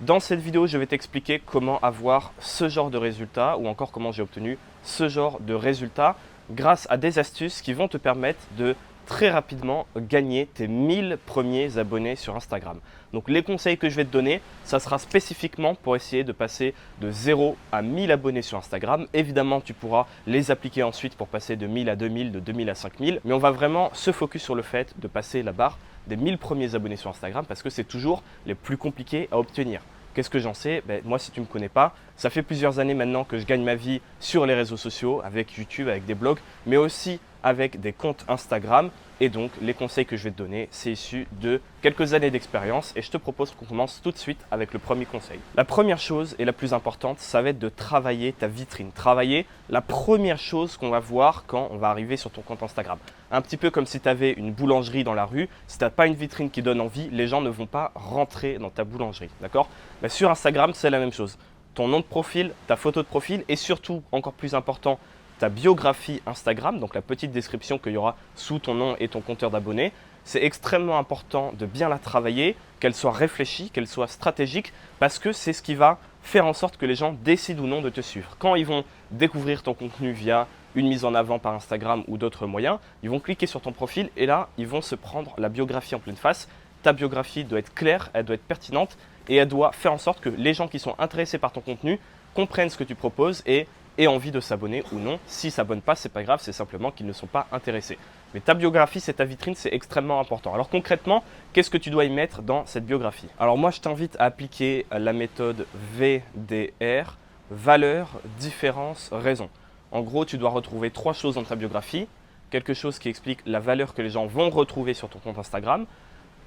Dans cette vidéo, je vais t'expliquer comment avoir ce genre de résultats ou encore comment j'ai obtenu ce genre de résultats grâce à des astuces qui vont te permettre de très rapidement gagner tes 1000 premiers abonnés sur Instagram. Donc les conseils que je vais te donner, ça sera spécifiquement pour essayer de passer de 0 à 1000 abonnés sur Instagram. Évidemment, tu pourras les appliquer ensuite pour passer de 1000 à 2000, de 2000 à 5000. Mais on va vraiment se focus sur le fait de passer la barre des 1000 premiers abonnés sur Instagram parce que c'est toujours les plus compliqués à obtenir. Qu'est-ce que j'en sais? Moi, si tu ne me connais pas, ça fait plusieurs années maintenant que je gagne ma vie sur les réseaux sociaux, avec YouTube, avec des blogs, mais aussi avec des comptes Instagram. Et donc, les conseils que je vais te donner, c'est issu de quelques années d'expérience et je te propose qu'on commence tout de suite avec le premier conseil. La première chose et la plus importante, ça va être de travailler ta vitrine. Travailler la première chose qu'on va voir quand on va arriver sur ton compte Instagram. Un petit peu comme si tu avais une boulangerie dans la rue. Si tu n'as pas une vitrine qui donne envie, les gens ne vont pas rentrer dans ta boulangerie. D'accord? Sur Instagram, c'est la même chose. Ton nom de profil, ta photo de profil et surtout, encore plus important, ta biographie Instagram, donc la petite description qu'il y aura sous ton nom et ton compteur d'abonnés. C'est extrêmement important de bien la travailler, qu'elle soit réfléchie, qu'elle soit stratégique, parce que c'est ce qui va faire en sorte que les gens décident ou non de te suivre. Quand ils vont découvrir ton contenu via une mise en avant par Instagram ou d'autres moyens, ils vont cliquer sur ton profil et là, ils vont se prendre la biographie en pleine face. Ta biographie doit être claire, elle doit être pertinente et elle doit faire en sorte que les gens qui sont intéressés par ton contenu comprennent ce que tu proposes et aient envie de s'abonner ou non. S'ils ne s'abonnent pas, ce n'est pas grave, c'est simplement qu'ils ne sont pas intéressés. Mais ta biographie, c'est ta vitrine, c'est extrêmement important. Alors concrètement, qu'est-ce que tu dois y mettre dans cette biographie? Alors moi, je t'invite à appliquer la méthode VDR, valeur, différence, raison. En gros, tu dois retrouver 3 choses dans ta biographie. Quelque chose qui explique la valeur que les gens vont retrouver sur ton compte Instagram.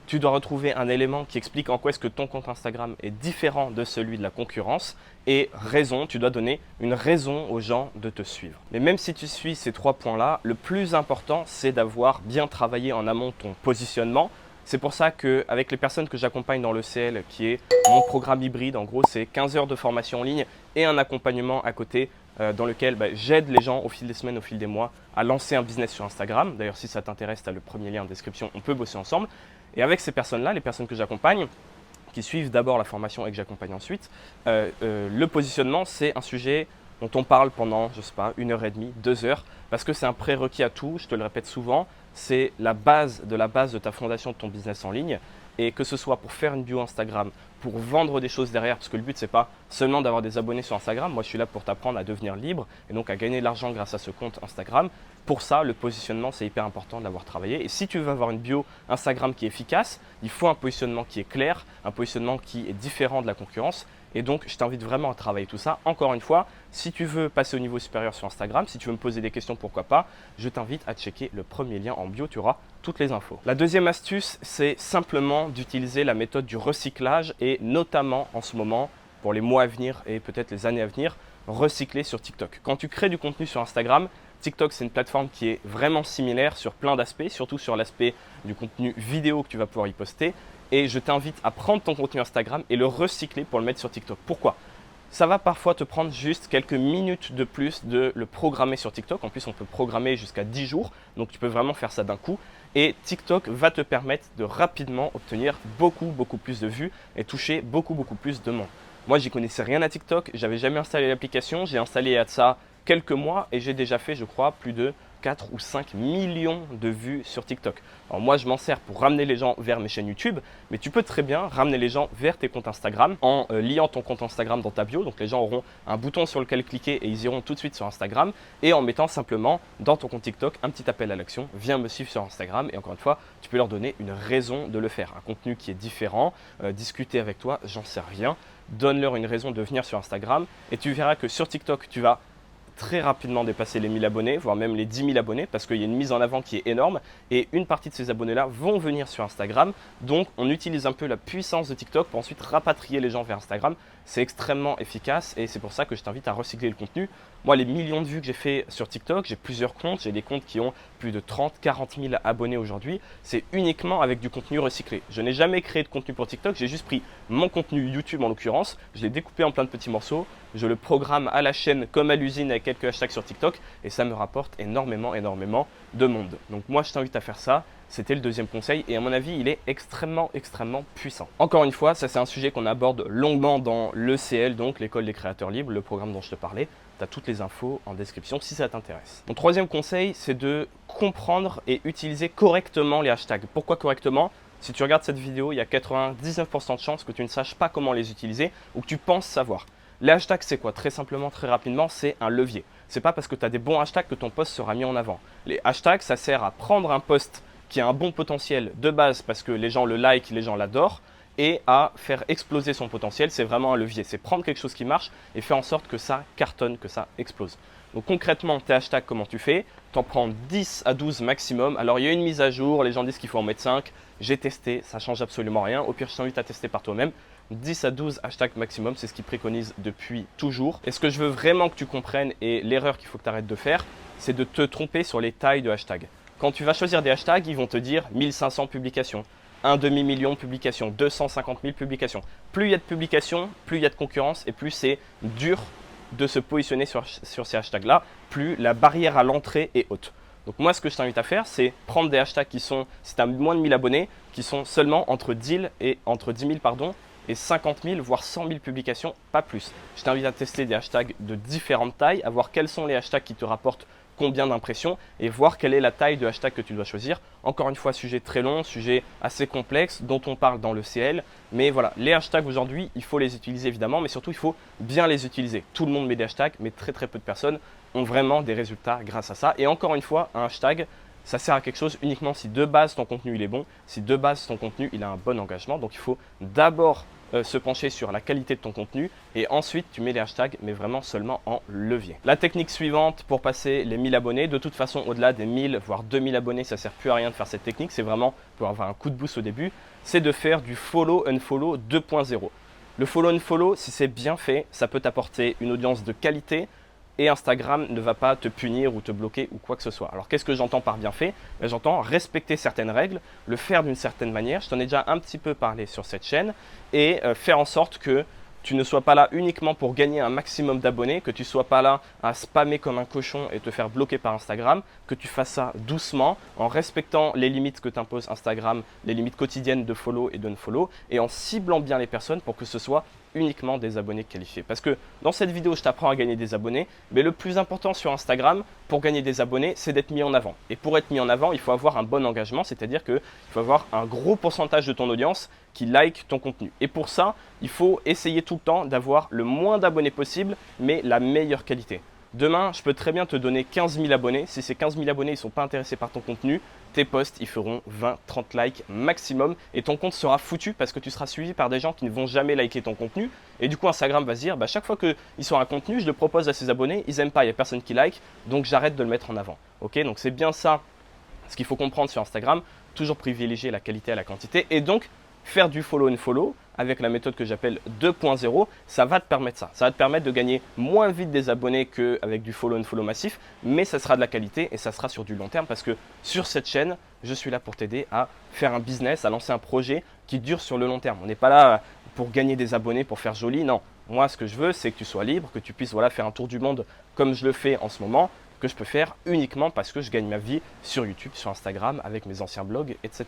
Tu dois retrouver un élément qui explique en quoi est-ce que ton compte Instagram est différent de celui de la concurrence. Et raison, tu dois donner une raison aux gens de te suivre. Mais même si tu suis ces 3 points-là, le plus important, c'est d'avoir bien travaillé en amont ton positionnement. C'est pour ça qu'avec les personnes que j'accompagne dans le CL, qui est mon programme hybride, en gros, c'est 15 heures de formation en ligne et un accompagnement à côté dans lequel j'aide les gens au fil des semaines, au fil des mois à lancer un business sur Instagram. D'ailleurs, si ça t'intéresse, tu as le premier lien en description, on peut bosser ensemble. Et avec ces personnes-là, les personnes que j'accompagne, qui suivent d'abord la formation et que j'accompagne ensuite, le positionnement, c'est un sujet dont on parle pendant, je sais pas, 1h30, 2 heures, parce que c'est un prérequis à tout, je te le répète souvent, c'est la base de ta fondation de ton business en ligne. Et que ce soit pour faire une bio Instagram, pour vendre des choses derrière, parce que le but, ce n'est pas seulement d'avoir des abonnés sur Instagram. Moi, je suis là pour t'apprendre à devenir libre et donc à gagner de l'argent grâce à ce compte Instagram. Pour ça, le positionnement, c'est hyper important de l'avoir travaillé. Et si tu veux avoir une bio Instagram qui est efficace, il faut un positionnement qui est clair, un positionnement qui est différent de la concurrence. Et donc, je t'invite vraiment à travailler tout ça. Encore une fois, si tu veux passer au niveau supérieur sur Instagram, si tu veux me poser des questions, pourquoi pas, je t'invite à checker le premier lien en bio, tu auras toutes les infos. La deuxième astuce, c'est simplement d'utiliser la méthode du recyclage et notamment en ce moment, pour les mois à venir et peut-être les années à venir, recycler sur TikTok. Quand tu crées du contenu sur Instagram, TikTok, c'est une plateforme qui est vraiment similaire sur plein d'aspects, surtout sur l'aspect du contenu vidéo que tu vas pouvoir y poster. Et je t'invite à prendre ton contenu Instagram et le recycler pour le mettre sur TikTok. Pourquoi? Ça va parfois te prendre juste quelques minutes de plus de le programmer sur TikTok. En plus, on peut programmer jusqu'à 10 jours. Donc, tu peux vraiment faire ça d'un coup. Et TikTok va te permettre de rapidement obtenir beaucoup plus de vues et toucher beaucoup plus de monde. Moi, j'y connaissais rien à TikTok. J'avais jamais installé l'application. J'ai installé il y a de ça quelques mois et j'ai déjà fait, je crois, plus de 4 ou 5 millions de vues sur TikTok. Alors moi, je m'en sers pour ramener les gens vers mes chaînes YouTube, mais tu peux très bien ramener les gens vers tes comptes Instagram en liant ton compte Instagram dans ta bio. Donc les gens auront un bouton sur lequel cliquer et ils iront tout de suite sur Instagram et en mettant simplement dans ton compte TikTok un petit appel à l'action, viens me suivre sur Instagram et encore une fois, tu peux leur donner une raison de le faire. Un contenu qui est différent, discuter avec toi, j'en sais rien. Donne-leur une raison de venir sur Instagram et tu verras que sur TikTok, tu vas très rapidement dépasser les 1000 abonnés, voire même les 10 000 abonnés, parce qu'il y a une mise en avant qui est énorme et une partie de ces abonnés-là vont venir sur Instagram. Donc, on utilise un peu la puissance de TikTok pour ensuite rapatrier les gens vers Instagram. C'est extrêmement efficace et c'est pour ça que je t'invite à recycler le contenu. Moi, les millions de vues que j'ai fait sur TikTok, j'ai plusieurs comptes, j'ai des comptes qui ont plus de 30-40 000 abonnés aujourd'hui. C'est uniquement avec du contenu recyclé. Je n'ai jamais créé de contenu pour TikTok, j'ai juste pris mon contenu YouTube en l'occurrence, je l'ai découpé en plein de petits morceaux, je le programme à la chaîne comme à l'usine avec quelques hashtags sur TikTok et ça me rapporte énormément de monde. Donc moi, je t'invite à faire ça. C'était le deuxième conseil et à mon avis, il est extrêmement puissant. Encore une fois, ça c'est un sujet qu'on aborde longuement dans l'ECL, donc l'école des créateurs libres, le programme dont je te parlais. Tu as toutes les infos en description si ça t'intéresse. Mon troisième conseil, c'est de comprendre et utiliser correctement les hashtags. Pourquoi correctement? Si tu regardes cette vidéo, il y a 99% de chances que tu ne saches pas comment les utiliser ou que tu penses savoir. Les hashtags, c'est quoi? Très simplement, très rapidement, c'est un levier. C'est pas parce que tu as des bons hashtags que ton post sera mis en avant. Les hashtags, ça sert à prendre un post qui a un bon potentiel de base parce que les gens le like, les gens l'adorent, et à faire exploser son potentiel. C'est vraiment un levier. C'est prendre quelque chose qui marche et faire en sorte que ça cartonne, que ça explose. Donc concrètement, tes hashtags, comment tu fais? Tu en prends 10 à 12 maximum. Alors il y a une mise à jour, les gens disent qu'il faut en mettre 5. J'ai testé, ça ne change absolument rien. Au pire, je t'invite à tester par toi-même. 10 à 12 hashtags maximum, c'est ce qu'ils préconisent depuis toujours. Et ce que je veux vraiment que tu comprennes et l'erreur qu'il faut que tu arrêtes de faire, c'est de te tromper sur les tailles de hashtags. Quand tu vas choisir des hashtags, ils vont te dire 1500 publications, un demi-million de publications, 250 000 publications. Plus il y a de publications, plus il y a de concurrence et plus c'est dur de se positionner sur ces hashtags-là, plus la barrière à l'entrée est haute. Donc moi, ce que je t'invite à faire, c'est prendre des hashtags qui sont, si tu as moins de 1000 abonnés, qui sont seulement entre 10 000 et 50 000, voire 100 000 publications, pas plus. Je t'invite à tester des hashtags de différentes tailles, à voir quels sont les hashtags qui te rapportent combien d'impressions et voir quelle est la taille de hashtag que tu dois choisir. Encore une fois, sujet très long, sujet assez complexe dont on parle dans le CL. Mais voilà, les hashtags aujourd'hui, il faut les utiliser évidemment, mais surtout il faut bien les utiliser. Tout le monde met des hashtags, mais très peu de personnes ont vraiment des résultats grâce à ça. Et encore une fois, un hashtag, ça sert à quelque chose uniquement si de base ton contenu il est bon, si de base ton contenu il a un bon engagement. Donc il faut d'abord se pencher sur la qualité de ton contenu et ensuite tu mets les hashtags, mais vraiment seulement en levier. La technique suivante pour passer les 1000 abonnés, de toute façon au-delà des 1000 voire 2000 abonnés, ça sert plus à rien de faire cette technique, c'est vraiment pour avoir un coup de boost au début, c'est de faire du follow unfollow 2.0. Le follow unfollow, si c'est bien fait, ça peut t'apporter une audience de qualité et Instagram ne va pas te punir ou te bloquer ou quoi que ce soit. Alors qu'est-ce que j'entends par bien fait? J'entends respecter certaines règles, le faire d'une certaine manière. Je t'en ai déjà un petit peu parlé sur cette chaîne et faire en sorte que tu ne sois pas là uniquement pour gagner un maximum d'abonnés, que tu ne sois pas là à spammer comme un cochon et te faire bloquer par Instagram, que tu fasses ça doucement en respectant les limites que t'impose Instagram, les limites quotidiennes de follow et d'unfollow et en ciblant bien les personnes pour que ce soit uniquement des abonnés qualifiés. Parce que dans cette vidéo, je t'apprends à gagner des abonnés, mais le plus important sur Instagram, pour gagner des abonnés, c'est d'être mis en avant. Et pour être mis en avant, il faut avoir un bon engagement, c'est-à-dire qu'il faut avoir un gros pourcentage de ton audience qui like ton contenu. Et pour ça, il faut essayer tout le temps d'avoir le moins d'abonnés possible, mais la meilleure qualité. Demain, je peux très bien te donner 15 000 abonnés. Si ces 15 000 abonnés ne sont pas intéressés par ton contenu, tes posts, ils feront 20-30 likes maximum et ton compte sera foutu parce que tu seras suivi par des gens qui ne vont jamais liker ton contenu. Et du coup, Instagram va se dire, chaque fois qu'ils sont un contenu, je le propose à ses abonnés, ils n'aiment pas, il n'y a personne qui like, donc j'arrête de le mettre en avant. Ok, donc c'est bien ça ce qu'il faut comprendre sur Instagram, toujours privilégier la qualité à la quantité et donc faire du follow and follow avec la méthode que j'appelle 2.0, ça va te permettre ça. Ça va te permettre de gagner moins vite des abonnés qu'avec du follow and follow massif, mais ça sera de la qualité et ça sera sur du long terme parce que sur cette chaîne, je suis là pour t'aider à faire un business, à lancer un projet qui dure sur le long terme. On n'est pas là pour gagner des abonnés, pour faire joli, non. Moi, ce que je veux, c'est que tu sois libre, que tu puisses faire un tour du monde comme je le fais en ce moment, que je peux faire uniquement parce que je gagne ma vie sur YouTube, sur Instagram, avec mes anciens blogs, etc.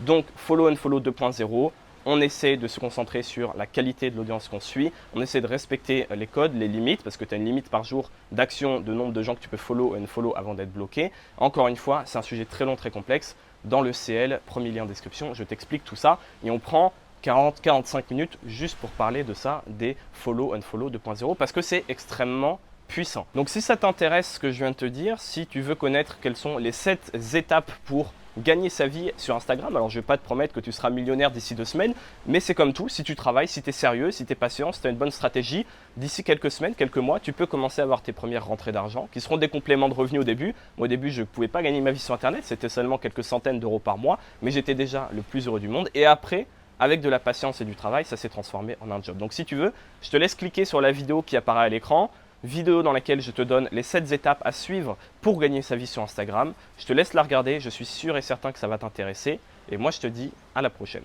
Donc, follow and follow 2.0, on essaie de se concentrer sur la qualité de l'audience qu'on suit, on essaie de respecter les codes, les limites, parce que tu as une limite par jour d'action, de nombre de gens que tu peux follow and follow avant d'être bloqué. Encore une fois, c'est un sujet très long, très complexe. Dans le CL, premier lien en description, je t'explique tout ça et on prend 40-45 minutes juste pour parler de ça, des follow and follow 2.0, parce que c'est extrêmement puissant. Donc si ça t'intéresse ce que je viens de te dire, si tu veux connaître quelles sont les 7 étapes pour gagner sa vie sur Instagram, alors je ne vais pas te promettre que tu seras millionnaire d'ici 2 semaines, mais c'est comme tout, si tu travailles, si tu es sérieux, si tu es patient, si tu as une bonne stratégie, d'ici quelques semaines, quelques mois, tu peux commencer à avoir tes premières rentrées d'argent qui seront des compléments de revenus au début. Moi, au début, je ne pouvais pas gagner ma vie sur Internet, c'était seulement quelques centaines d'euros par mois, mais j'étais déjà le plus heureux du monde. Et après, avec de la patience et du travail, ça s'est transformé en un job. Donc si tu veux, je te laisse cliquer sur la vidéo qui apparaît à l'écran, vidéo dans laquelle je te donne les 7 étapes à suivre pour gagner sa vie sur Instagram. Je te laisse la regarder, je suis sûr et certain que ça va t'intéresser. Et moi, je te dis à la prochaine.